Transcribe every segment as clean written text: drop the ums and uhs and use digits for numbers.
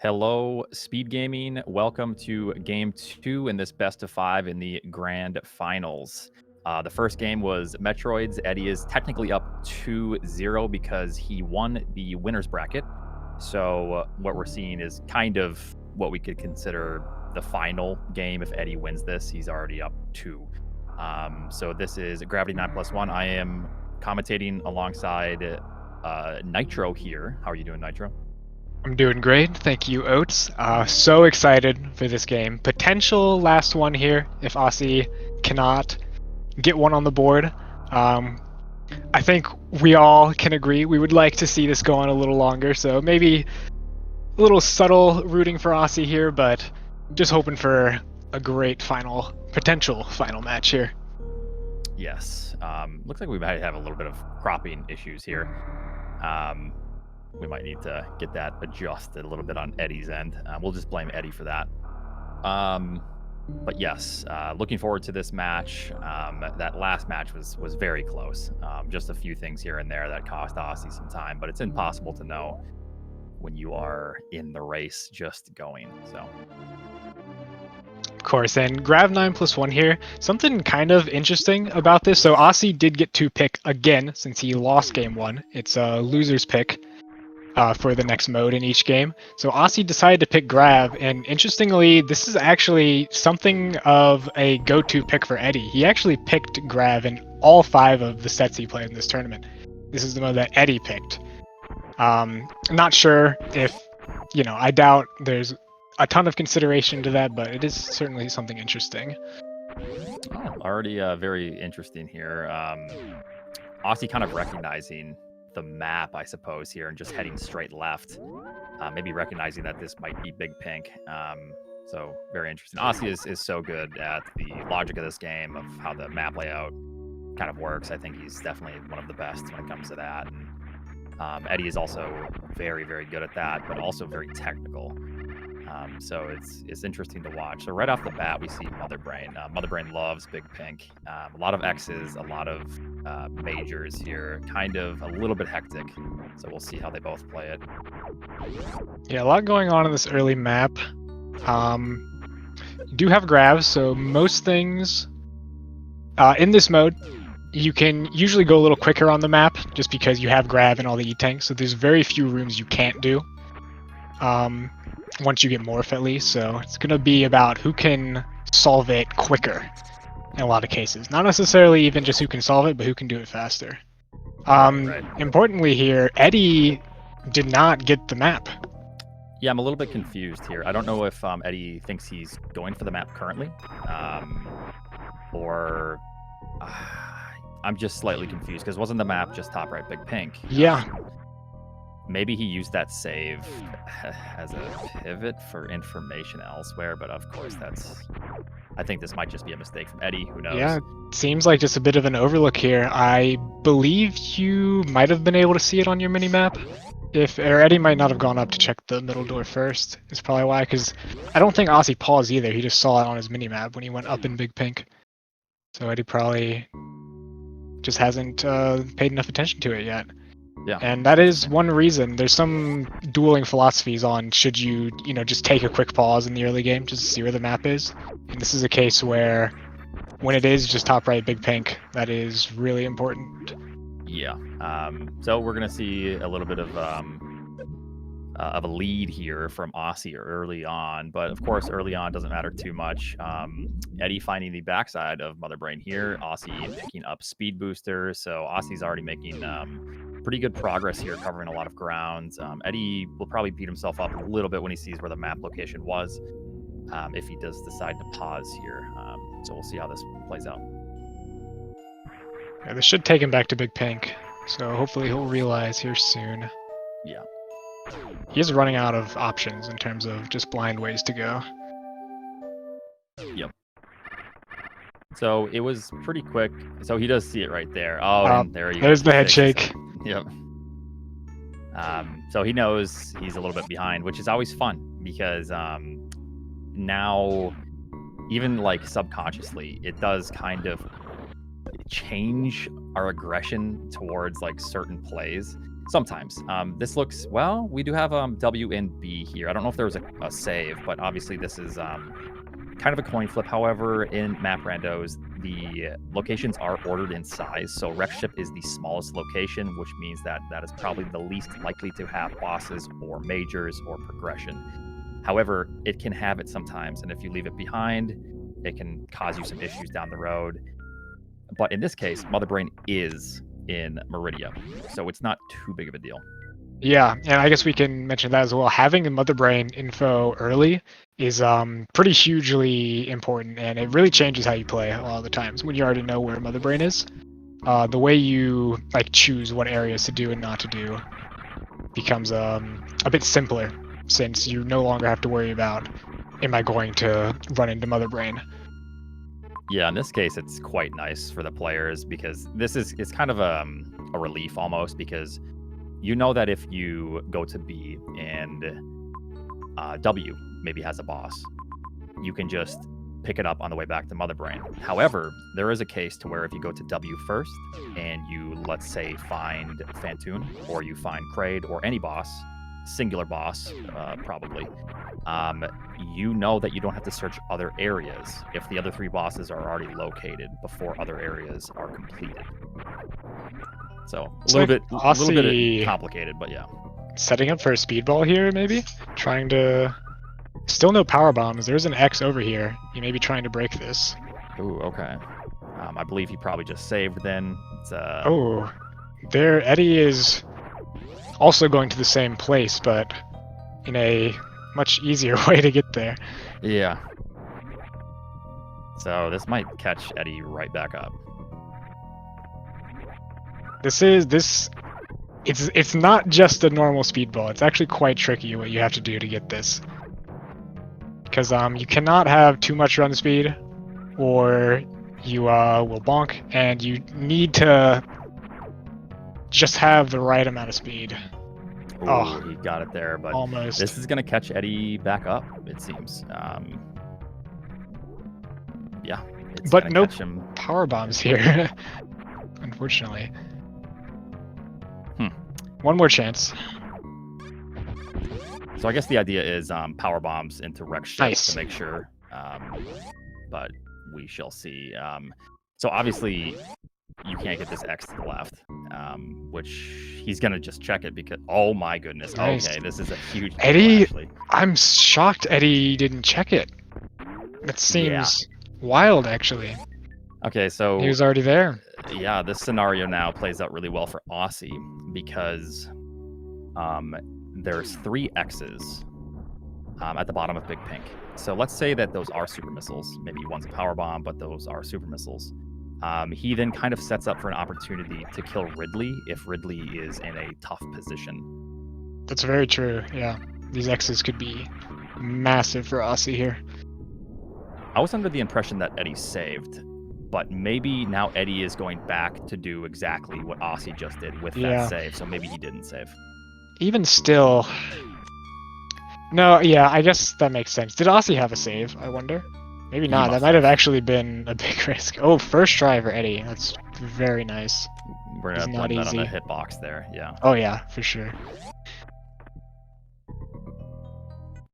Hello, SpeedGaming. Welcome to game 2 in this best of 5 in the grand finals. The first game was Metroid's. Eddie is technically up 2-0 because he won the winner's bracket. So what we're seeing is kind of what we could consider the final game. If Eddie wins this, he's already up 2. So this is Gravity 9+1. I am commentating alongside Nitro here. How are you doing, Nitro? I'm doing great, thank you, Oates. So excited for this game. Potential last one here if Osse cannot get one on the board. I think we all can agree we would like to see this go on a little longer, so maybe a little subtle rooting for Osse here, but just hoping for a great potential final match here. Yes. Looks like we might have a little bit of cropping issues here. We might need to get that adjusted a little bit on Eddie's end. We'll just blame Eddie for that. But yes, looking forward to this match. That last match was very close. Just a few things here and there that cost Osse some time, but it's impossible to know when you are in the race just going. So. Of course, and Grav 9+1 here. Something kind of interesting about this. So Osse did get to pick again since he lost game 1. It's a loser's pick. For the next mode in each game. So Osse decided to pick Grav, and interestingly, this is actually something of a go-to pick for Eddie. He actually picked Grav in all 5 of the sets he played in this tournament. This is the mode that Eddie picked. I'm not sure if, I doubt there's a ton of consideration to that, but it is certainly something interesting. Oh, already very interesting here. Osse kind of recognizing the map, I suppose, here and just heading straight left. Maybe recognizing that this might be Big Pink. So very interesting. Osse is so good at the logic of this game, of how the map layout kind of works. I think he's definitely one of the best when it comes to that. And Eddie is also very, very good at that, but also very technical. So it's interesting to watch. So right off the bat, we see Mother Brain. Mother Brain loves Big Pink. A lot of X's, a lot of majors here. Kind of a little bit hectic. So we'll see how they both play it. Yeah, a lot going on in this early map. You do have Gravs, so most things in this mode, you can usually go a little quicker on the map just because you have Grav and all the E-tanks. So there's very few rooms you can't do. Once you get Morph at least, so it's going to be about who can solve it quicker in a lot of cases. Not necessarily even just who can solve it, but who can do it faster. Right. Importantly here, Eddie did not get the map. Yeah, I'm a little bit confused here. I don't know if Eddie thinks he's going for the map currently, or I'm just slightly confused because wasn't the map just top right Big Pink? Yeah. Maybe he used that save as a pivot for information elsewhere, but of course I think this might just be a mistake from Eddie, who knows? Yeah, it seems like just a bit of an overlook here. I believe you might have been able to see it on your mini-map. Or Eddie might not have gone up to check the middle door first, is probably why, because I don't think Osse paused either. He just saw it on his mini-map when he went up in Big Pink. So Eddie probably just hasn't paid enough attention to it yet. Yeah. And that is one reason. There's some dueling philosophies on should you, just take a quick pause in the early game just to see where the map is. And this is a case where when it is just top right Big Pink, that is really important. Yeah. So we're going to see a little bit of a lead here from Osse early on. But of course, early on doesn't matter too much. Eddie finding the backside of Mother Brain here. Osse picking up Speed Booster. So Osse's already making pretty good progress here, covering a lot of ground. Eddie will probably beat himself up a little bit when he sees where the map location was, if he does decide to pause here. So we'll see how this plays out. Yeah, this should take him back to Big Pink, so hopefully he'll realize here soon. Yeah. He is running out of options in terms of just blind ways to go. Yep. So it was pretty quick. So he does see it right there. Oh, and there he goes. There's the head shake. Yep. So he knows he's a little bit behind, which is always fun because now, even like subconsciously, it does kind of change our aggression towards like certain plays. Sometimes. This looks, well, we do have W and B here. I don't know if there was a save, but obviously this is kind of a coin flip. However, in map randos, the locations are ordered in size. So Wreck Ship is the smallest location, which means that that is probably the least likely to have bosses or majors or progression. However, it can have it sometimes, and if you leave it behind, it can cause you some issues down the road. But in this case, Mother Brain is in Meridia, so it's not too big of a deal. Yeah, and I guess we can mention that as well. Having the Mother Brain info early is pretty hugely important, and it really changes how you play a lot of the times when you already know where Mother Brain is. The way you like choose what areas to do and not to do becomes a bit simpler, since you no longer have to worry about, am I going to run into Mother Brain? Yeah, in this case, it's quite nice for the players because it's kind of a relief almost, because you know that if you go to B and W maybe has a boss, you can just pick it up on the way back to Mother Brain. However, there is a case to where if you go to W first and you, let's say, find Phantoon or you find Kraid or any boss, singular boss, probably, you know that you don't have to search other areas if the other 3 bosses are already located before other areas are completed. So a little bit complicated, but yeah. Setting up for a speedball here, maybe? Trying to... Still no power bombs. There's an X over here. He may be trying to break this. Ooh, okay. I believe he probably just saved then. It's, Oh, there Eddie is also going to the same place, but in a much easier way to get there. Yeah. So this might catch Eddie right back up. It's not just a normal speedball. It's actually quite tricky what you have to do to get this. Because you cannot have too much run speed, or you will bonk, and you need to just have the right amount of speed. Ooh, oh, he got it there, but almost. This is going to catch Eddie back up, it seems. Yeah. But no catch him. Power bombs here, unfortunately. One more chance. So I guess the idea is power bombs into Wreck Ship to make sure, but we shall see. So obviously you can't get this X to the left, which he's gonna just check it because, oh my goodness, okay, this is a huge deal, Eddie, actually. I'm shocked Eddie didn't check it. That seems wild, actually. Okay, so he was already there. Yeah, this scenario now plays out really well for Osse because there's 3 X's at the bottom of Big Pink. So let's say that those are super missiles. Maybe one's a power bomb, but those are super missiles. He then kind of sets up for an opportunity to kill Ridley if Ridley is in a tough position. That's very true, yeah. These X's could be massive for Osse here. I was under the impression that Eddie saved, but maybe now Eddie is going back to do exactly what Osse just did with that save, so maybe he didn't save. Even still... No, yeah, I guess that makes sense. Did Osse have a save, I wonder? Maybe not. That might have actually been a big risk. Oh, first try for Eddie. That's very nice. We're going to blame that on the hitbox there, yeah. Oh yeah, for sure.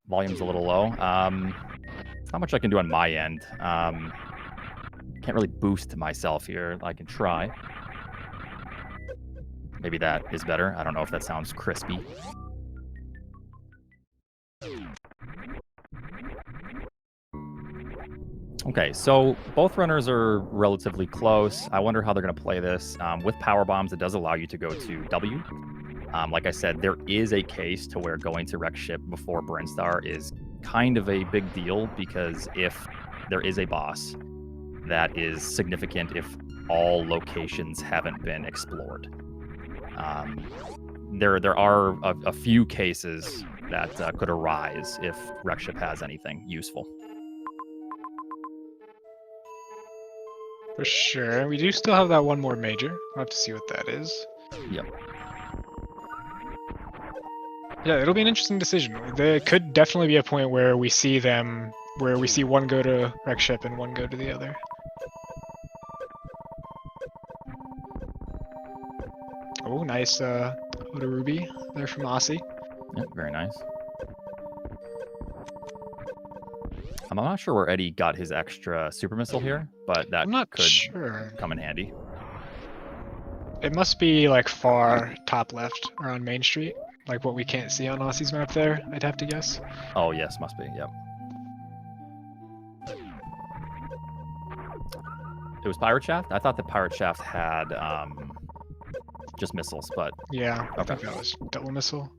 Volume's a little low. Not much I can do on my end. Can't really boost myself here. I can try. Maybe that is better. I don't know if that sounds crispy. Okay, so both runners are relatively close. I wonder how they're going to play this. With power bombs, it does allow you to go to W. Like I said, there is a case to where going to Wreck Ship before Brinstar is kind of a big deal, because if there is a boss that is significant if all locations haven't been explored. There are a few cases that could arise if Wreck Ship has anything useful. For sure. We do still have that one more major. We'll have to see what that is. Yep. Yeah, it'll be an interesting decision. There could definitely be a point where we see them, where we see one go to Wreck Ship and one go to the other. Oh, nice. nice Oda Ruby there from Osse. Yep, very nice. I'm not sure where Eddie got his extra super missile here, but that I'm not could sure. come in handy. It must be like far top left or on Main Street, like what we can't see on Osse's map there, I'd have to guess. Oh, yes, must be, yep. It was Pirate Shaft? I thought the Pirate Shaft had just missiles, but Yeah, I Okay. think that was double missile.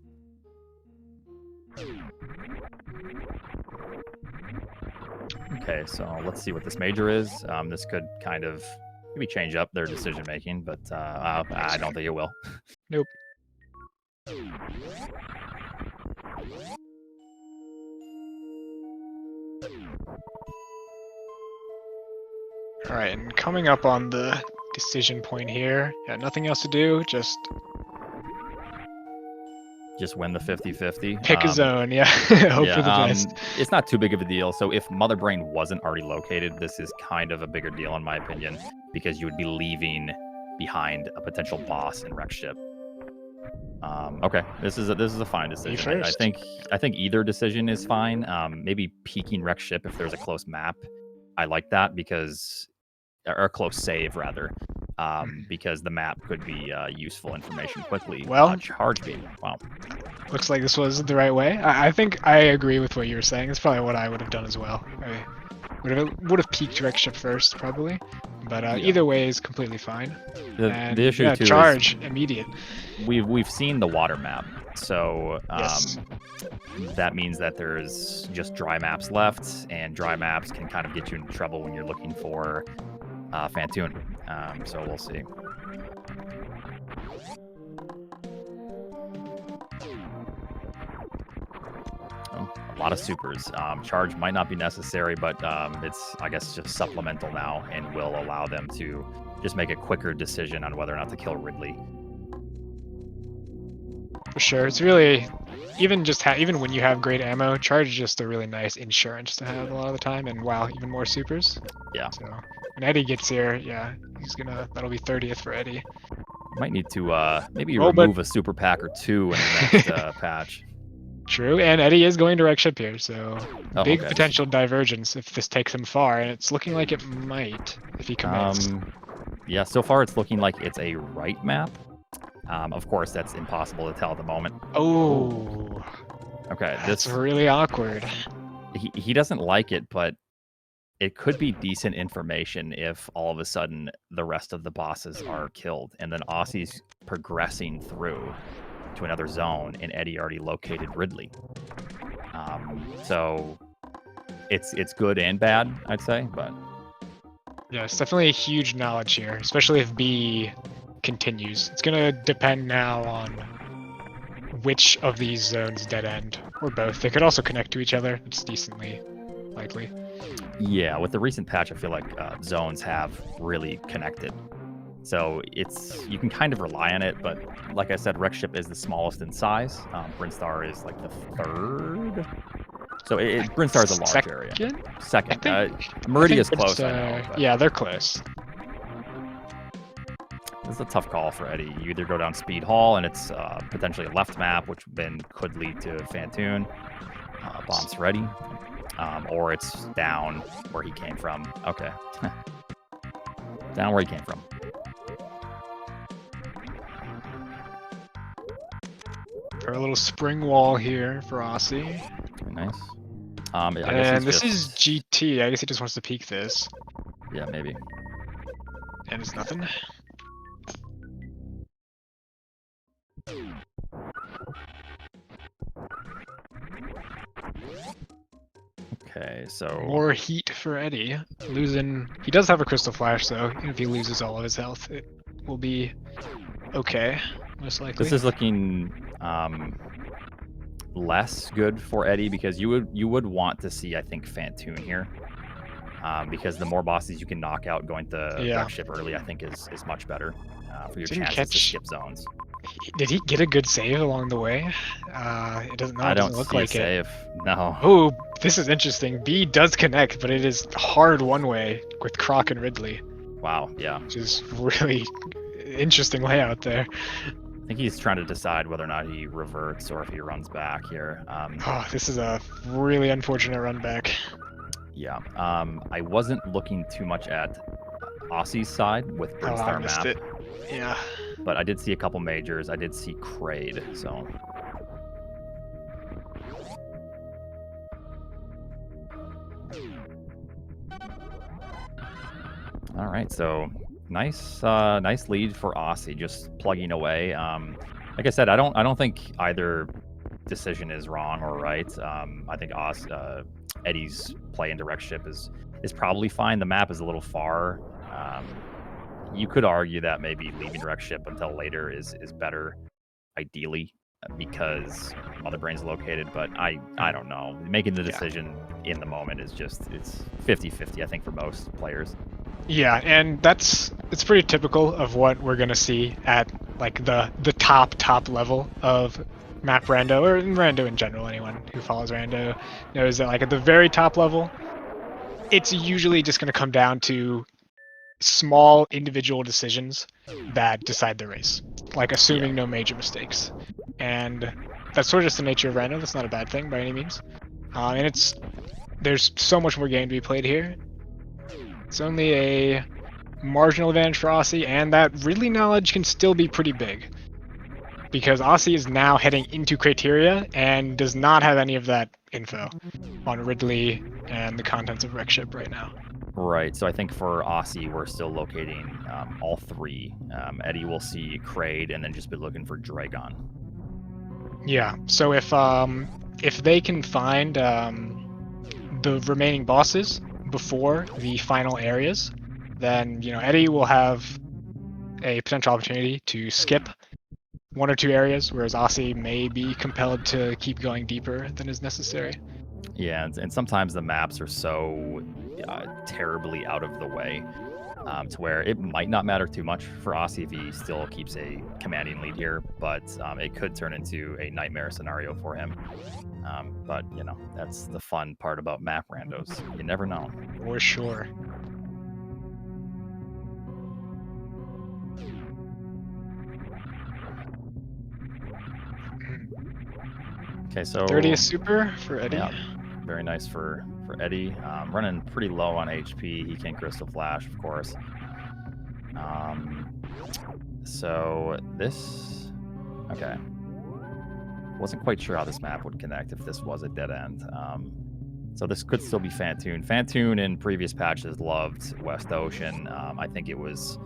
okay, so let's see what this major is. This could kind of maybe change up their decision making, but I don't think it will. Nope. Alright, and coming up on the decision point here, yeah, nothing else to do, just Just win the 50-50. pick a zone, yeah, hope for the best. It's not too big of a deal. So if Mother Brain wasn't already located, this is kind of a bigger deal in my opinion, because you would be leaving behind a potential boss in Wreck Ship. Okay, this is a fine decision. I first. think either decision is fine. Maybe peeking Wreck Ship if there's a close map. I like that because, or a close save rather, because the map could be useful information quickly. Well- Charge beam. Wow. Looks like this was the right way. I think I agree with what you were saying. It's probably what I would have done as well. I would have peeked Wreck Ship first, probably. But Yeah. either way is completely fine. And, The issue yeah, too charge immediate. is we've seen the water map, so Yes. that means that there's just dry maps left, and dry maps can kind of get you into trouble when you're looking for Fantoon. So we'll see. Oh, a lot of supers. Charge might not be necessary, but it's, I guess, just supplemental now and will allow them to just make a quicker decision on whether or not to kill Ridley. For sure. It's really even when you have great ammo, charge is just a really nice insurance to have a lot of the time, and wow, even more supers. Yeah. So when Eddie gets here, yeah, that'll be 30th for Eddie. Might need to maybe Oh, but- remove a super pack or two in the next patch. True, and Eddie is going to Wreck Ship here, so Oh, big okay. potential divergence if this takes him far, and it's looking like it might if he commits. Yeah, so far it's looking like it's a right map. Of course, that's impossible to tell at the moment. Oh, Okay, that's this really awkward. he doesn't like it, but it could be decent information if all of a sudden the rest of the bosses are killed, and then Osse's progressing through to another zone, and Eddie already located Ridley. So it's good and bad, I'd say, but Yeah, it's definitely a huge knowledge here, especially if B continues. It's gonna depend now on which of these zones dead end, or both. They could also connect to each other. It's decently likely. yeah, with the recent patch, I feel like zones have really connected. So you can kind of rely on it, but like I said, Wreck Ship is the smallest in size. Brinstar is like the third. So Brinstar is a large area. Second. Meridia's close, I know. But Yeah, they're close. This is a tough call for Eddie. You either go down Speed Hall, and it's potentially a left map, which then could lead to Fantoon. Bombs ready. Or it's down where he came from. Okay. Down where he came from. For a little spring wall here for Osse. Very nice. I guess And he's this is GT. I guess he just wants to peek this. Yeah, maybe. And it's nothing. Okay, so More heat for Eddie. He does have a crystal flash, though. Even if he loses all of his health, it will be okay, most likely. this is looking less good for Eddie, because you would want to see, I think, Fantoon here. Because the more bosses you can knock out going to Wreck Ship early, I think is much better for your Didn't chances to catch- skip zones. Did he get a good save along the way? It doesn't. No, I it don't doesn't look see like a save. No. Oh, this is interesting. B does connect, but it is hard one way with Croc and Ridley, Wow. Yeah. which is really interesting layout there. I think think he's trying to decide whether or not he reverts or if he runs back here. Oh, this is a really unfortunate run back. Yeah. I wasn't looking too much at Osse's side with Oh, I Brinstar missed map, it. Yeah. but I did see a couple majors. I did see Kraid, so. All right, so nice lead for Osse, just plugging away. Like I said, I don't think either decision is wrong or right. I think Eddie's play in direct ship is probably fine. The map is a little far. You could argue that maybe leaving direct ship until later is better, ideally, because Mother Brain's located. But I don't know. Making the decision in the moment is just it's 50-50, I think, for most players. Yeah, and it's pretty typical of what we're gonna see at like the top level of map Rando, or Rando in general. Anyone who follows Rando knows that like at the very top level, it's usually just gonna come down to small individual decisions that decide the race, like assuming no major mistakes. And that's sort of just the nature of Rando. That's not a bad thing by any means. And there's so much more game to be played here. It's only a marginal advantage for Osse, and that Ridley knowledge can still be pretty big. Because Osse is now heading into Criteria and does not have any of that info on Ridley and the contents of Wreck Ship right now. Right. So I think for Osse, we're still locating all three. Eddie will see Kraid and then just be looking for Dragon. Yeah. So if they can find the remaining bosses before the final areas, then Eddie will have a potential opportunity to skip one or two areas, whereas Osse may be compelled to keep going deeper than is necessary. Yeah, and sometimes the maps are so terribly out of the way to where it might not matter too much for Osse if he still keeps a commanding lead here, but it could turn into a nightmare scenario for him. But, that's the fun part about map randos. You never know. For sure. Okay, so 30th super for Eddie. Yeah, very nice for Eddie. Running pretty low on HP. He can Crystal Flash, of course. So this, okay. Wasn't quite sure how this map would connect if this was a dead end. So this could still be Fantoon. Fantoon in previous patches loved West Ocean. I think it was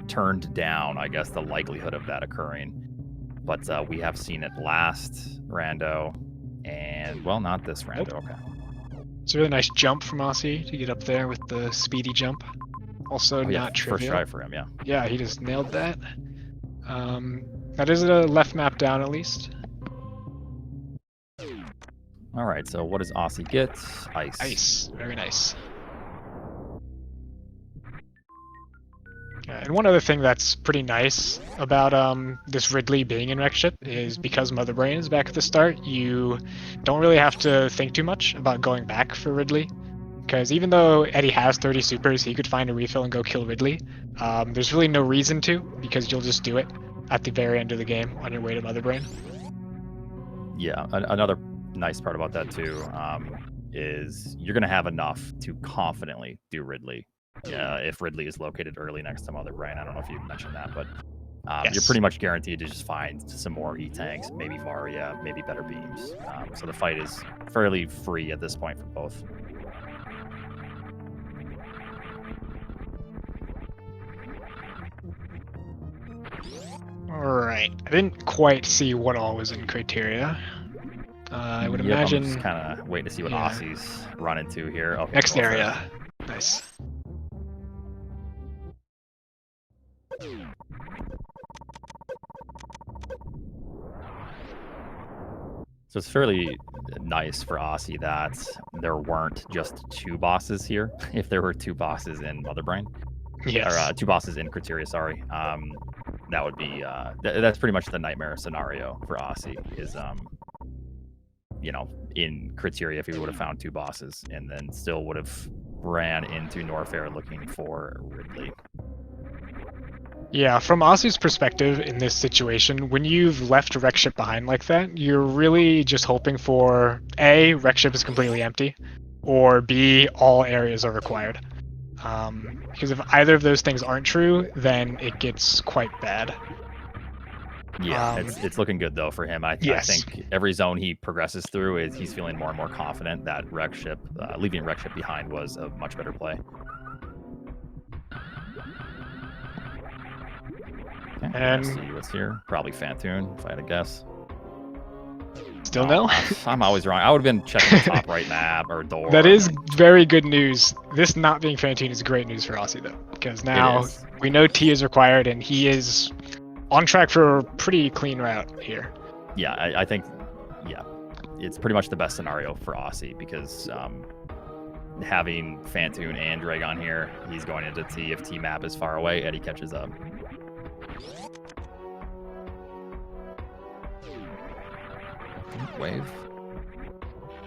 turned down, I guess, the likelihood of that occurring. But we have seen it last Rando, and, well, not this Rando. Okay. It's a really nice jump from Osse to get up there with the speedy jump. Also not trivial. First try for him, yeah. Yeah, he just nailed that. That is a left map down at least. All right, so what does Osse get? Ice. Ice. Very nice. And one other thing that's pretty nice about this Ridley being in Wreck Ship is because Mother Brain is back at the start, you don't really have to think too much about going back for Ridley. Because even though Eddie has 30 supers, he could find a refill and go kill Ridley. There's really no reason to, because you'll just do it at the very end of the game on your way to Mother Brain. Yeah, another nice part about that too is you're going to have enough to confidently do Ridley. Yeah, if Ridley is located early next to Mother Brain. I don't know if you mentioned that, but Yes. You're pretty much guaranteed to just find some more E-tanks, maybe Varia, maybe better beams. So the fight is fairly free at this point for both. Alright, I didn't quite see what all was in Criteria. I would imagine... I'm just kind of waiting to see what Osse's run into here. Oh, next area. Nice. So it's fairly nice for Osse that there weren't just two bosses here. If there were two bosses in Mother Brain, yes. or two bosses in Criteria, sorry, that would be that's pretty much the nightmare scenario for Osse. Is you know, in Criteria, if he would have found two bosses and then still would have ran into Norfair looking for Ridley. Yeah, from Osse's perspective in this situation, when you've left wreck ship behind like that, you're really just hoping for A, wreck ship is completely empty, or B, all areas are required. Because if either of those things aren't true, then it gets quite bad. Yeah, it's looking good though for him. I Yes. think every zone he progresses through is he's feeling more and more confident that wreck ship, leaving wreck ship behind was a much better play. Okay, And let's see what's here. Probably Phantoon, if I had to guess. still no? I'm always wrong. I would have been checking the top right map or door. That is very good news. This not being Phantoon is great news for Osse though, because It now is. we know T is required and he is on track for a pretty clean route here. Yeah, I think, yeah, it's pretty much the best scenario for Osse because having Phantoon and Dragon here, he's going into T. If T map is far away, Eddie catches up. Wave.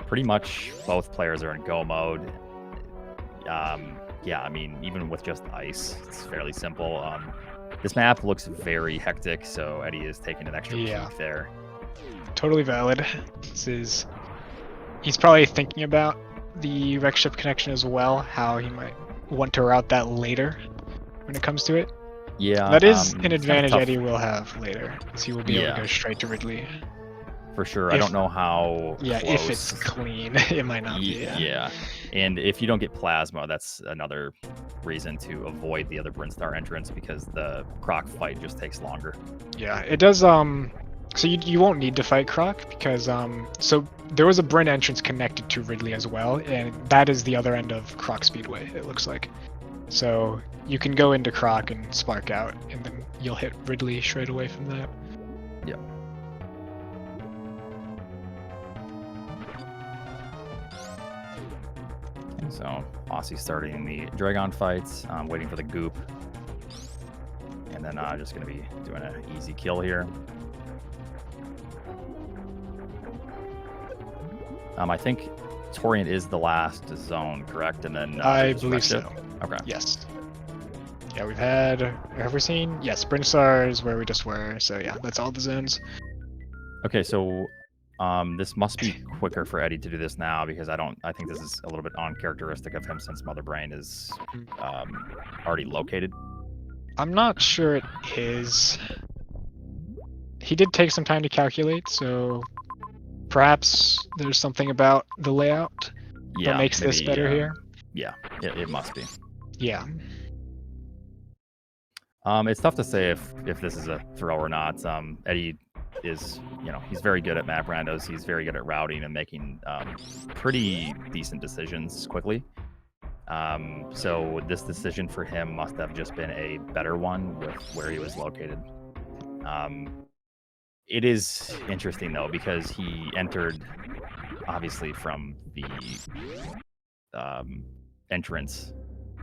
Pretty much both players are in go mode. Yeah, I mean, even with just ice, it's fairly simple. This map looks very hectic, so Eddie is taking an extra peek there. Totally valid. He's probably thinking about the wreck ship connection as well, how he might want to route that later when it comes to it. Yeah, that is an it's advantage kinda Eddie will have later, because he will be able to go straight to Ridley. For sure. I don't know how Yeah, close. if it's clean, it might not be. Yeah. And if you don't get Plasma, that's another reason to avoid the other Brinstar entrance because the Croc fight just takes longer. Yeah, it does. So you won't need to fight Croc because so there was a Bryn entrance connected to Ridley as well, and that is the other end of Croc Speedway. It looks like. So you can go into Croc and spark out, and then you'll hit Ridley straight away from that. Yep. So Osse starting the Dragon fights, waiting for the goop. And then just going to be doing an easy kill here. I think Torian is the last zone, correct? And then I believe so. Okay. Yes. Yeah, have we seen? Yes, Brinstar is where we just were. So yeah, that's all the zones. Okay, so this must be quicker for Eddie to do this now because I think this is a little bit uncharacteristic of him since Mother Brain is already located. I'm not sure it is. He did take some time to calculate, so perhaps there's something about the layout that makes this better here. Yeah, it must be. Yeah. It's tough to say if this is a throw or not. Eddie is, he's very good at map randos. He's very good at routing and making pretty decent decisions quickly. So this decision for him must have just been a better one with where he was located. It is interesting though because he entered obviously from the entrance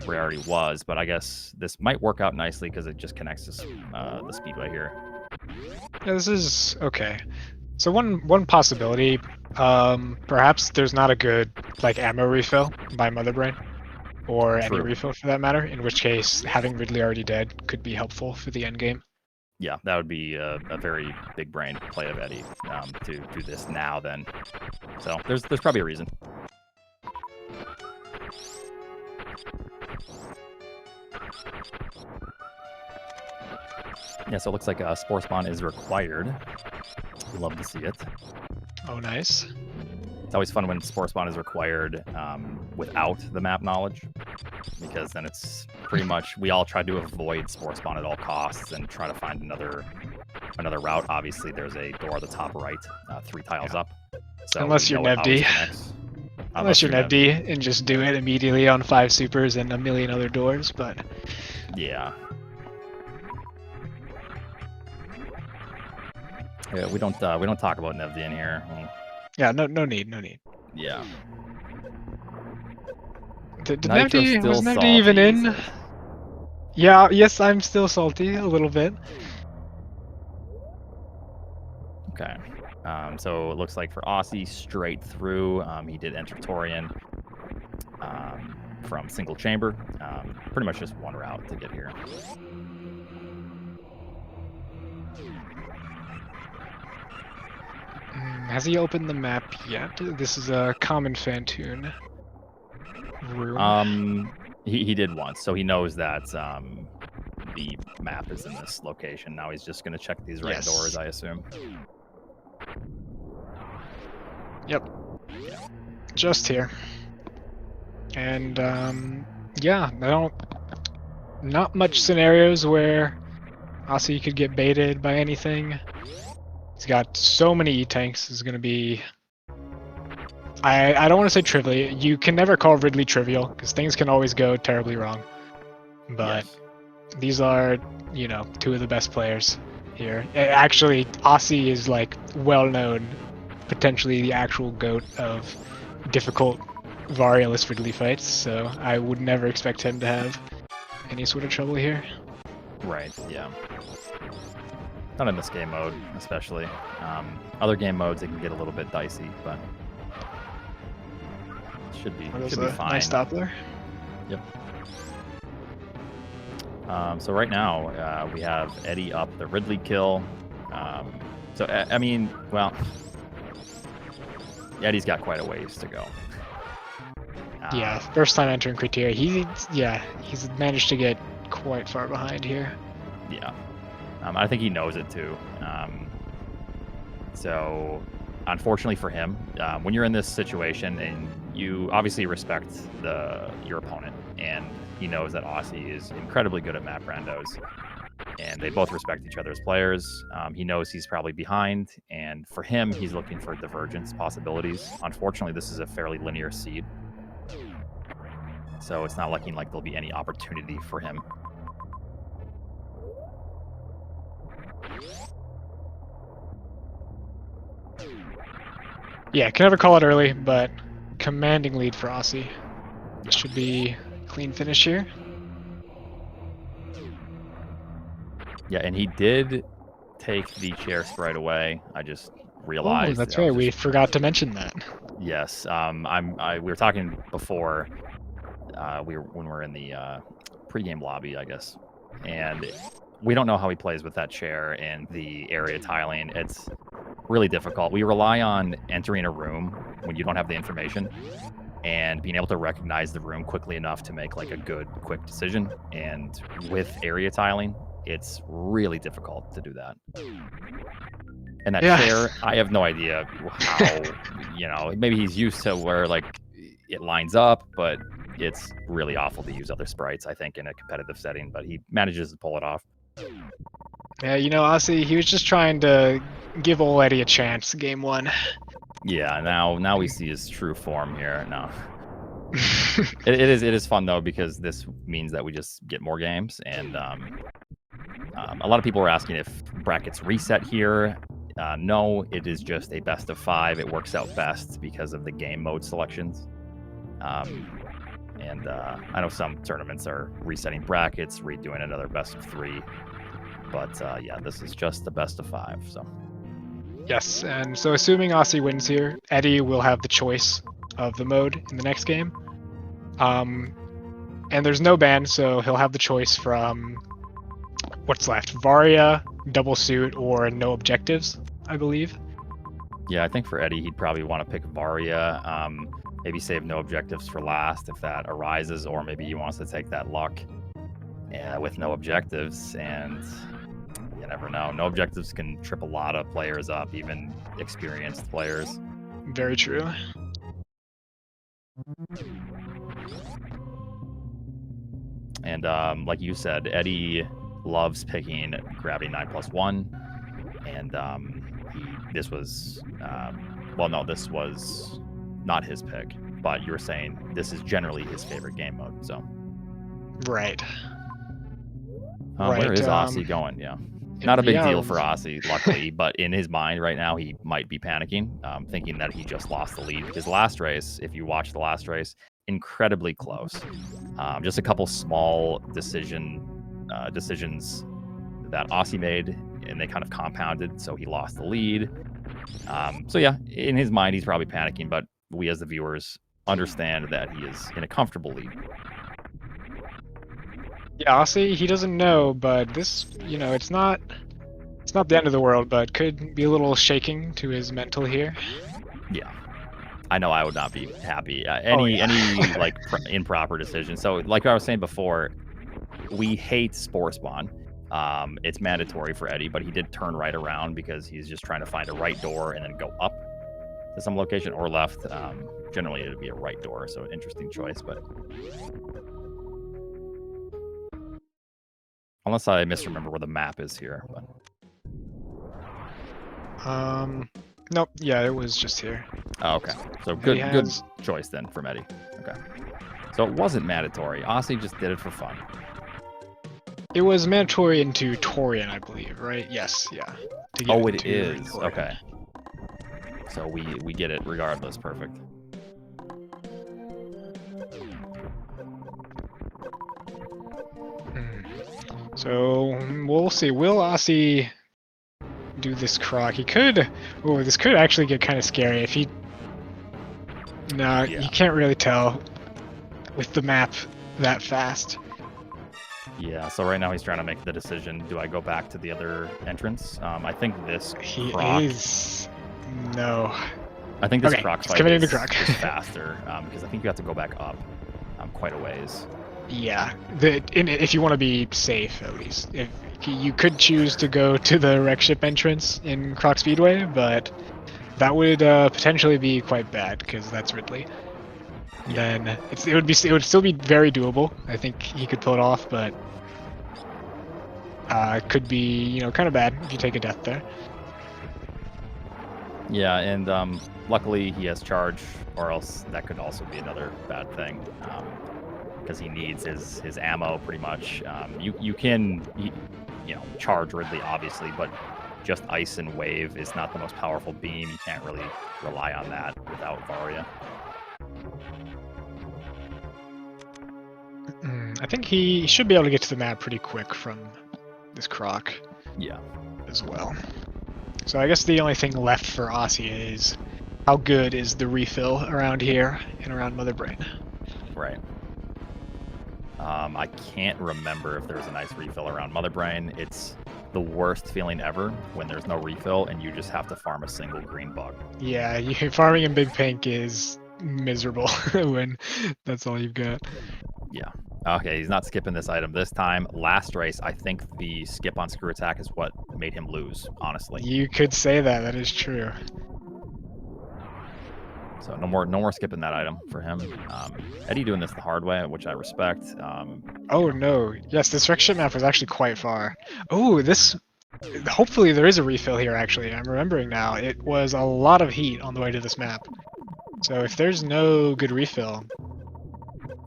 where he already was, but I guess this might work out nicely because it just connects to the speedway here. Yeah, this is okay. So one possibility, perhaps there's not a good ammo refill by Mother Brain, or any refill for that matter. In which case, having Ridley already dead could be helpful for the end game. Yeah, that would be a very big brain play of Eddie to do this now. Then, so there's probably a reason. Yeah, so it looks like a Spore Spawn is required. Love to see it. Oh, nice. It's always fun when Spore Spawn is required without the map knowledge, because then it's pretty much we all try to avoid Spore Spawn at all costs and try to find another route. Obviously, there's a door at the top right, 3 tiles up. So unless you're NevD. Unless you're NevD and just do it immediately on 5 supers and a million other doors, but yeah. Yeah, we don't talk about NevD in here. Yeah, no need. Yeah. Was NevD even in? Yeah, yes, I'm still salty a little bit. Okay. So it looks like for Osse, straight through, he did enter Torian from single chamber. Pretty much just one route to get here. Has he opened the map yet? This is a common Fantoon room. He did once, so he knows that the map is in this location. Now he's just gonna check these right Yes. doors, I assume. Yep. Just here. And yeah, not much scenarios where Osse could get baited by anything. He's got so many E-tanks. Is gonna be. I don't want to say trivial. You can never call Ridley trivial because things can always go terribly wrong. But Yes. these are, two of the best players here. Actually, Osse is like well known, potentially the actual GOAT of difficult Varialist Ridley fights. So I would never expect him to have any sort of trouble here. Right. Yeah. Not in this game mode, especially. Other game modes, it can get a little bit dicey, but should be fine. Nice stop there. Yep. So right now we have Eddie up the Ridley kill. So I mean, well, Eddie's got quite a ways to go. Yeah, first time entering criteria. He's managed to get quite far behind here. Yeah. I think he knows it too. So, unfortunately for him, when you're in this situation and you obviously respect your opponent, and he knows that Osse is incredibly good at map randos, and they both respect each other as players. He knows he's probably behind, and for him, he's looking for divergence possibilities. Unfortunately, this is a fairly linear seed, so it's not looking like there'll be any opportunity for him. Yeah, can never call it early, but commanding lead for Osse. Should be clean finish here. Yeah, and he did take the chair right away. I just realized. Oh, that's right. We forgot to mention that. Yes. We were talking before. When we're in the pregame lobby, I guess, and we don't know how he plays with that chair and the area tiling. It's really difficult. We rely on entering a room when you don't have the information and being able to recognize the room quickly enough to make like a good, quick decision. And with area tiling, it's really difficult to do that. And that chair, I have no idea how, maybe he's used to where like it lines up, but it's really awful to use other sprites, I think, in a competitive setting, but he manages to pull it off. Yeah, Osse, he was just trying to give old Eddie a chance, game one. Yeah, now we see his true form here. No. it is fun, though, because this means that we just get more games, and a lot of people were asking if brackets reset here. No, it is just a best of 5. It works out best because of the game mode selections. And I know some tournaments are resetting brackets, redoing another best of 3. But yeah, this is just the best of 5. So. Yes, and so assuming Osse wins here, Eddie will have the choice of the mode in the next game. And there's no ban, so he'll have the choice from what's left: Varia, double suit, or no objectives, I believe. Yeah, I think for Eddie, he'd probably want to pick Varia. Maybe save no objectives for last if that arises, or maybe he wants to take that luck with no objectives, and you never know. No objectives can trip a lot of players up, even experienced players. Very true. And like you said, Eddie loves picking gravity 9+1, and this was this was not his pick, but you were saying this is generally his favorite game mode. So right. Where is Osse going? Yeah, not a big deal for Osse, luckily, but in his mind right now, he might be panicking, thinking that he just lost the lead. Because last race, if you watch the last race, incredibly close. Just a couple small decisions that Osse made, and they kind of compounded, so he lost the lead. So yeah, in his mind, he's probably panicking, but we as the viewers understand that he is in a comfortable lead. Yeah, Osse, he doesn't know, but this, it's not It's not the end of the world, but could be a little shaking to his mental here. Yeah. I know I would not be happy. Oh, Any yeah. like improper decision. So like I was saying before, we hate Spore Spawn. It's mandatory for Eddie, but he did turn right around because he's just trying to find a right door and then go up to some location or left. Generally, it'd be a right door, so interesting choice. But unless I misremember where the map is here. But... Nope. Yeah, it was just here. Oh, okay. So He good has- choice then from Eddie. Okay. So it wasn't mandatory. Osse just did it for fun. It was mandatory into Torian, I believe, right? Yes, yeah. To get Oh, it into is. Torian. Okay. So we get it regardless. Perfect. So we'll see. Will Osse do this croc? He could. Oh, this could actually get kind of scary if he. No, Yeah. you can't really tell with the map that fast. Yeah, so right now he's trying to make the decision. Do I go back to the other entrance? I think this He croc... is. No. I think this Okay, croc he's fight coming is, into croc. is faster, because I think you have to go back up quite a ways. Yeah, if you want to be safe, at least. If you could choose to go to the wreck ship entrance in Croc Speedway, but that would potentially be quite bad because that's Ridley. Yeah. Then it would still be very doable. I think he could pull it off, but it could be kind of bad if you take a death there. Yeah, and luckily he has charge, or else that could also be another bad thing, because he needs his ammo pretty much. You can charge Ridley obviously, but just ice and wave is not the most powerful beam. You can't really rely on that without Varia. I think he should be able to get to the map pretty quick from this croc. Yeah. As well. So I guess the only thing left for Osse is how good is the refill around here and around Mother Brain. Right. I can't remember if there's a nice refill around Mother Brain. It's the worst feeling ever when there's no refill and you just have to farm a single green bug. Yeah, farming in Big Pink is miserable when that's all you've got. Yeah. Okay, he's not skipping this item this time. Last race, I think the skip on screw attack is what made him lose, honestly. You could say that. That is true. So no more skipping that item for him. Eddie doing this the hard way, which I respect. Oh no! Yes, this wreck ship map was actually quite far. Oh, this. Hopefully there is a refill here. Actually, I'm remembering now. It was a lot of heat on the way to this map. So if there's no good refill,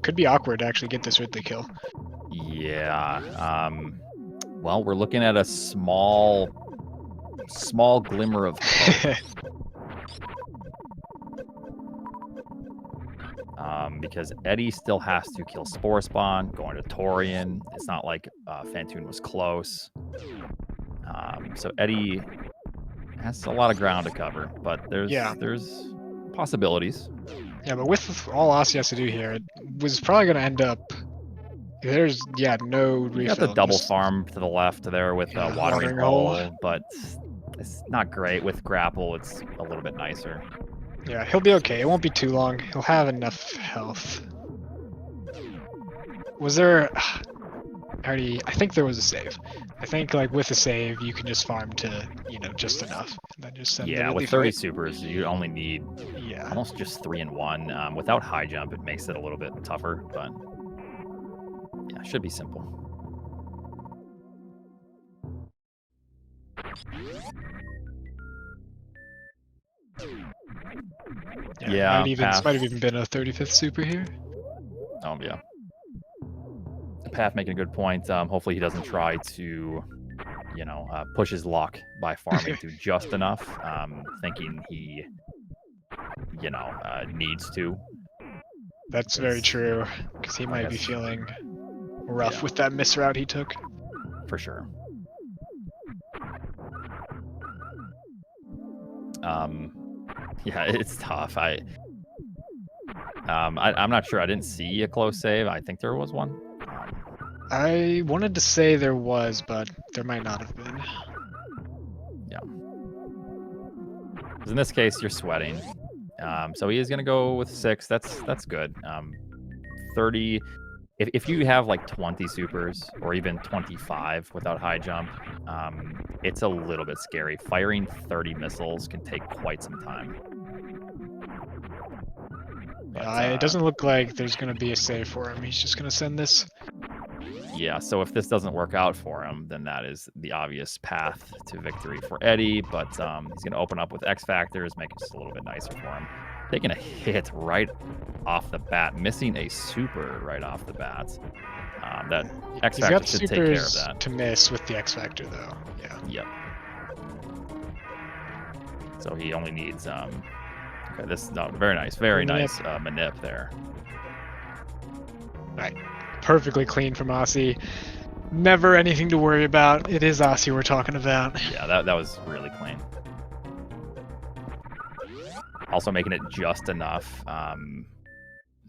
could be awkward to actually get this Ridley kill. Yeah. Well, we're looking at a small glimmer of hope. Because Eddie still has to kill Spore Spawn, going to Torian. It's not like Fantoon was close. So Eddie has a lot of ground to cover, but there's possibilities. Yeah, but with all Osse has to do here, it was probably going to end up... There's, no refill. You got the double farm to the left there with Watering Hole, but it's not great. With Grapple, it's a little bit nicer. Yeah, he'll be okay. It won't be too long. He'll have enough health. Was there... I think there was a save. I think, with a save, you can just farm to, just enough. And then just send the with 30 supers, you only need Yeah. almost just 3 and 1. Without high jump, it makes it a little bit tougher, but yeah, it should be simple. Yeah, might have even been a 35th super here. Oh, yeah. Path making a good point. Hopefully he doesn't try to, push his luck by farming to just enough, thinking he, needs to. That's very true, because he might be feeling rough with that misroute he took. For sure. Yeah, it's tough. I'm not sure. I didn't see a close save. I think there was one. I wanted to say there was, but there might not have been. Because in this case, you're sweating. So he is going to go with 6. That's good. 30. If you have like 20 supers or even 25 without high jump, it's a little bit scary. Firing 30 missiles can take quite some time. But, It doesn't look like there's going to be a save for him. He's just going to send this. Yeah, so if this doesn't work out for him, then that is the obvious path to victory for Eddie. But he's going to open up with X Factors, make it just a little bit nicer for him. Taking a hit right off the bat, missing a super right off the bat. That X Factor should take care of that. To miss with the X Factor, though. Yeah. Yep. So he only needs. Okay, this very nice, nice manip there. Right. Perfectly clean from Osse. Never anything to worry about. It is Osse we're talking about. Yeah, that was really clean. Also making it just enough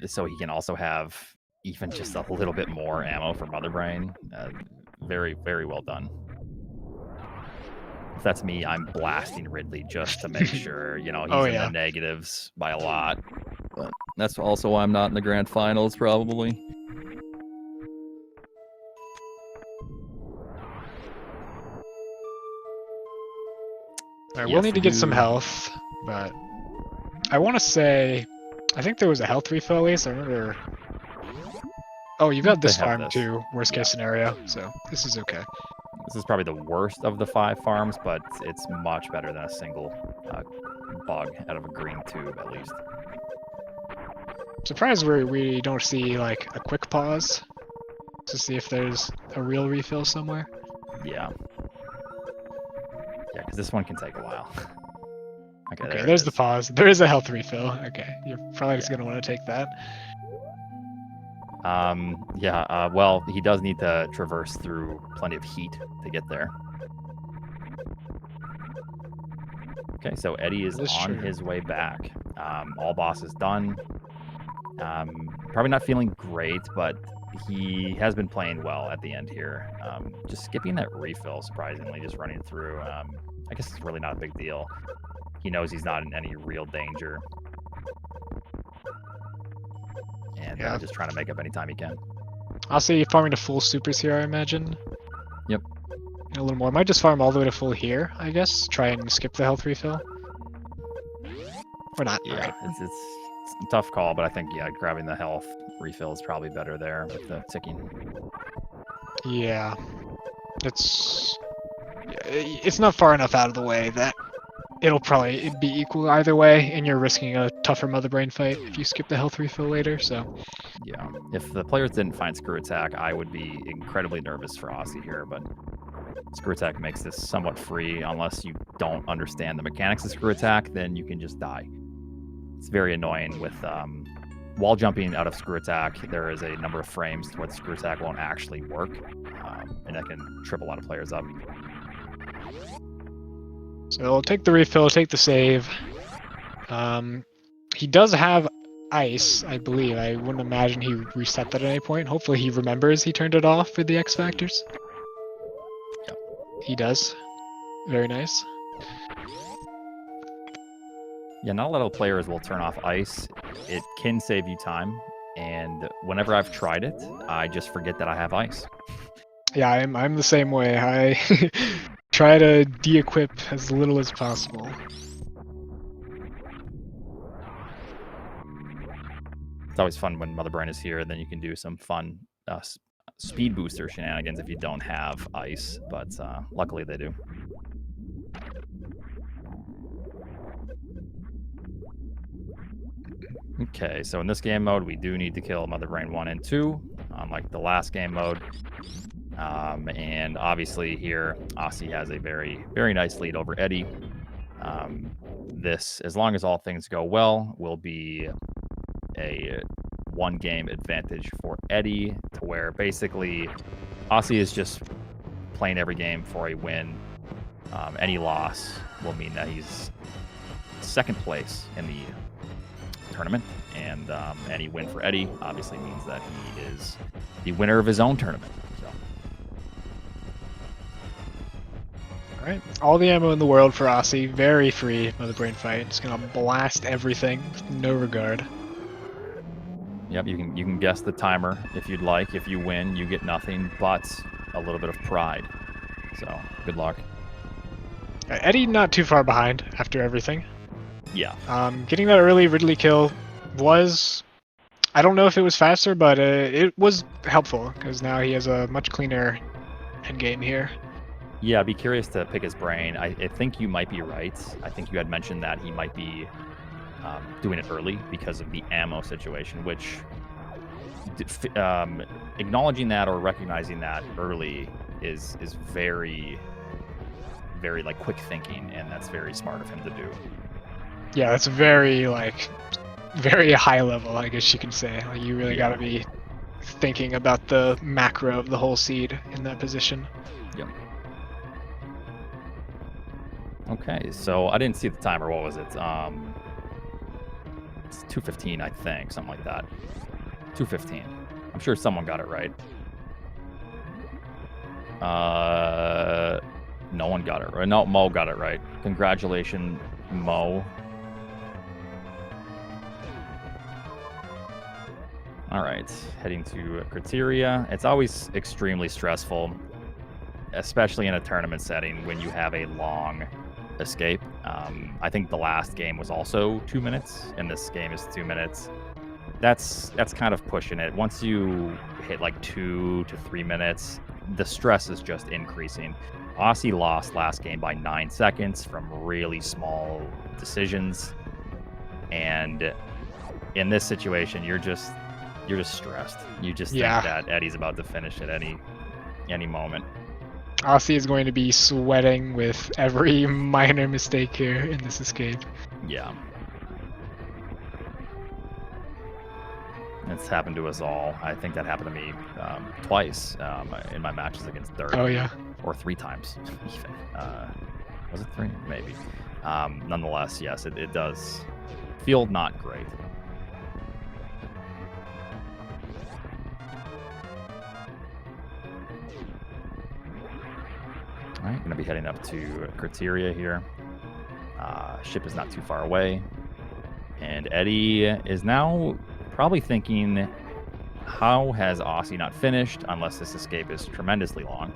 so he can also have even just a little bit more ammo for Mother Brain. Very, very well done. If that's me, I'm blasting Ridley just to make sure, he's in the negatives by a lot. But that's also why I'm not in the grand finals, probably. All right, we'll need to get some health, but I want to say, I think there was a health refill at least. I remember. Oh, you've got this farm too, worst case scenario, so this is okay. This is probably the worst of the 5 farms, but it's much better than a single bug out of a green tube, at least. Surprised we don't see like a quick pause to see if there's a real refill somewhere. Yeah. Yeah, because this one can take a while. Okay, there's the pause. There is a health refill. Okay, you're probably just going to want to take that. Well, he does need to traverse through plenty of heat to get there. Okay, so Eddie is on his way back. All bosses done. Probably not feeling great, but he has been playing well at the end here. Just skipping that refill, surprisingly, just running through. I guess it's really not a big deal. He knows he's not in any real danger. And just trying to make up any time he can. I'll say farming to full supers here, I imagine. Yep. A little more. Might just farm all the way to full here, I guess. Try and skip the health refill. Or not. Yeah, right. It's a tough call, but I think, grabbing the health refill is probably better there with the ticking. Yeah. It's not far enough out of the way that it'd be equal either way, and you're risking a tougher Mother Brain fight if you skip the health refill later, so... Yeah, if the players didn't find Screw Attack, I would be incredibly nervous for Osse here, but Screw Attack makes this somewhat free. Unless you don't understand the mechanics of Screw Attack, then you can just die. It's very annoying with wall jumping out of Screw Attack. There is a number of frames to where the Screw Attack won't actually work, and that can trip a lot of players up. So take the refill, take the save. He does have ice, I believe. I wouldn't imagine he reset that at any point. Hopefully he remembers he turned it off for the X Factors. Yep. He does. Very nice. Yeah, not a lot of players will turn off ice. It can save you time, and whenever I've tried it, I just forget that I have ice. Yeah, I'm the same way. I try to de-equip as little as possible. It's always fun when Mother Brain is here, then you can do some fun speed booster shenanigans if you don't have ice, but luckily they do. Okay, so in this game mode, we do need to kill Mother Brain 1 and 2, unlike the last game mode. And obviously here, Osse has a very, very nice lead over Eddie. This, as long as all things go well, will be a 1-game advantage for Eddie, to where basically Osse is just playing every game for a win. Any loss will mean that he's second place in the tournament, and any win for Eddie obviously means that he is the winner of his own tournament. So. Alright, all the ammo in the world for Osse, very free by the brain fight. Just gonna blast everything with no regard. Yep, you can guess the timer if you'd like. If you win, you get nothing but a little bit of pride. So, good luck. Eddie not too far behind after everything. Yeah. Getting that early Ridley kill was... I don't know if it was faster, but it was helpful, because now he has a much cleaner endgame here. Yeah, I'd be curious to pick his brain. I think you might be right. I think you had mentioned that he might be doing it early because of the ammo situation, which acknowledging that or recognizing that early is very, very like quick thinking, and that's very smart of him to do. Yeah, that's very very high level, I guess you can say. Like, you really Yeah. gotta be thinking about the macro of the whole seed in that position. Yep. Okay, so I didn't see the timer. What was it? It's 2:15, I think, something like that. 2:15. I'm sure someone got it right. No one got it right. No, Mo got it right. Congratulations, Mo. All right, heading to criteria. It's always extremely stressful, especially in a tournament setting when you have a long escape. I think the last game was also 2 minutes, and this game is 2 minutes. That's kind of pushing it. Once you hit like 2 to 3 minutes, the stress is just increasing. Osse lost last game by 9 seconds from really small decisions, and in this situation, you're just stressed. You just think that Eddie's about to finish at any moment. Osse is going to be sweating with every minor mistake here in this escape. Yeah. It's happened to us all. I think that happened to me twice in my matches against Dirk. Oh, yeah. Or 3 times, even. Was it 3? Maybe. Nonetheless, yes, it does feel not great. All right, going to be heading up to criteria here. Ship is not too far away. And Eddie is now probably thinking, how has Osse not finished unless this escape is tremendously long?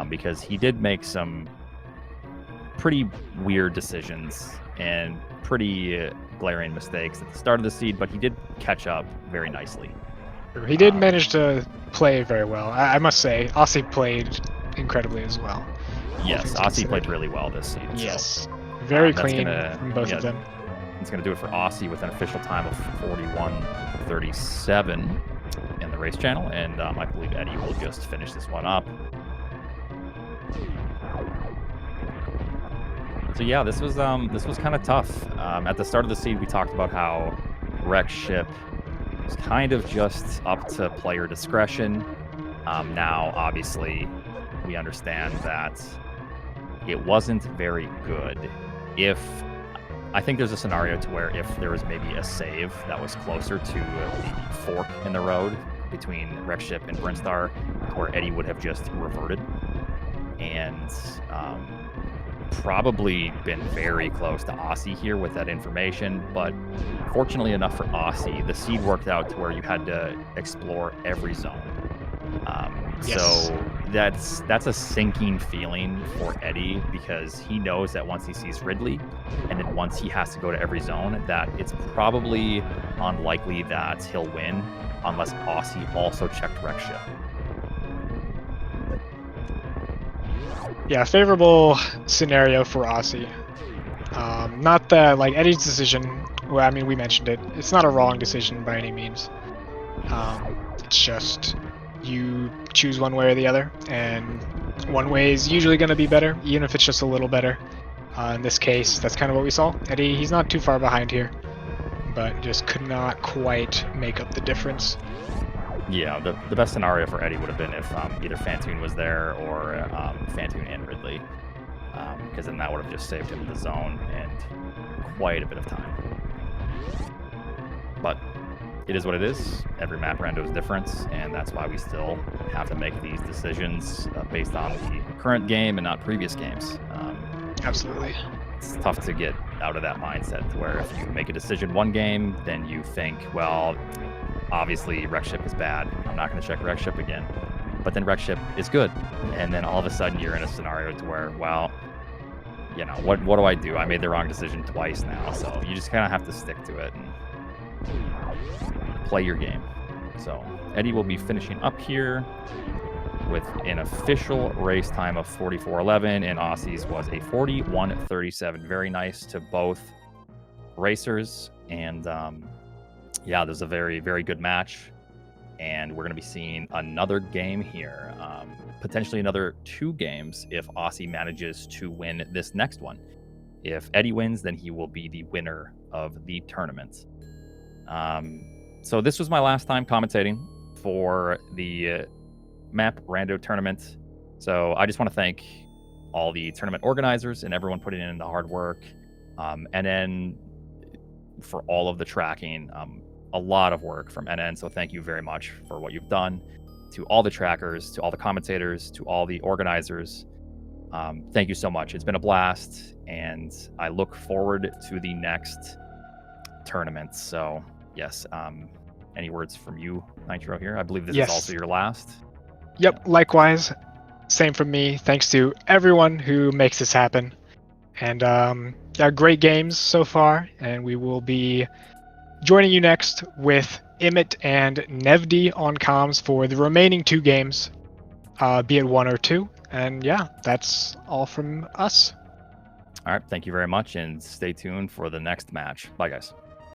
Because he did make some pretty weird decisions and pretty glaring mistakes at the start of the seed, but he did catch up very nicely. He did manage to play very well. I must say, Osse played incredibly as well. Yes, Osse played really well this seed. Yes, so, very clean from both of them. It's going to do it for Osse with an official time of 41:37 in the race channel, and I believe Eddie will just finish this one up. So yeah, this was kind of tough. At the start of the seed, we talked about how Rex Ship was kind of just up to player discretion. Now, obviously, we understand that it wasn't very good. I think there's a scenario to where if there was maybe a save that was closer to the fork in the road between Rex Ship and Brinstar, where Eddie would have just reverted and probably been very close to Osse here with that information. But fortunately enough for Osse, the seed worked out to where you had to explore every zone. Yes. So that's a sinking feeling for Eddie, because he knows that once he sees Ridley and then once he has to go to every zone, that it's probably unlikely that he'll win unless Osse also checked Rex Ship. Yeah, favorable scenario for Osse. Not that, like, Eddie's decision, well, I mean, we mentioned it. It's not a wrong decision by any means. It's just you choose one way or the other, and one way is usually going to be better, even if it's just a little better. In this case, that's kind of what we saw. Eddie, he's not too far behind here, but just could not quite make up the difference. Yeah, the best scenario for Eddie would have been if either Fantoon was there or Fantoon and Ridley, because then that would have just saved him the zone and quite a bit of time. But it is what it is. Every map rando is different, and that's why we still have to make these decisions based on the current game and not previous games. Absolutely. It's tough to get out of that mindset where if you make a decision one game, then you think, well, obviously Wreck Ship is bad. I'm not going to check Wreck Ship again. But then Wreck Ship is good. And then all of a sudden you're in a scenario to where, well, you know, what do I do? I made the wrong decision twice now. So you just kind of have to stick to it and play your game. So Eddie will be finishing up here with an official race time of 44:11, and Osse's was a 41:37. Very nice to both racers. And yeah, there's a very, very good match. And we're going to be seeing another game here. Potentially another 2 games if Osse manages to win this next one. If Eddie wins, then he will be the winner of the tournament. So this was my last time commentating for the map Rando tournament. So I just want to thank all the tournament organizers and everyone putting in the hard work. And then for all of the tracking, a lot of work from NN. So thank you very much for what you've done. To all the trackers, to all the commentators, to all the organizers. Thank you so much. It's been a blast, and I look forward to the next tournament. So yes, any words from you, Nitro, here? I believe this is also your last. Yep, likewise. Same from me. Thanks to everyone who makes this happen. And yeah, great games so far. And we will be joining you next with Imit and Nevdi on comms for the remaining 2 games, be it 1 or 2. And yeah, that's all from us. All right, thank you very much, and stay tuned for the next match. Bye, guys.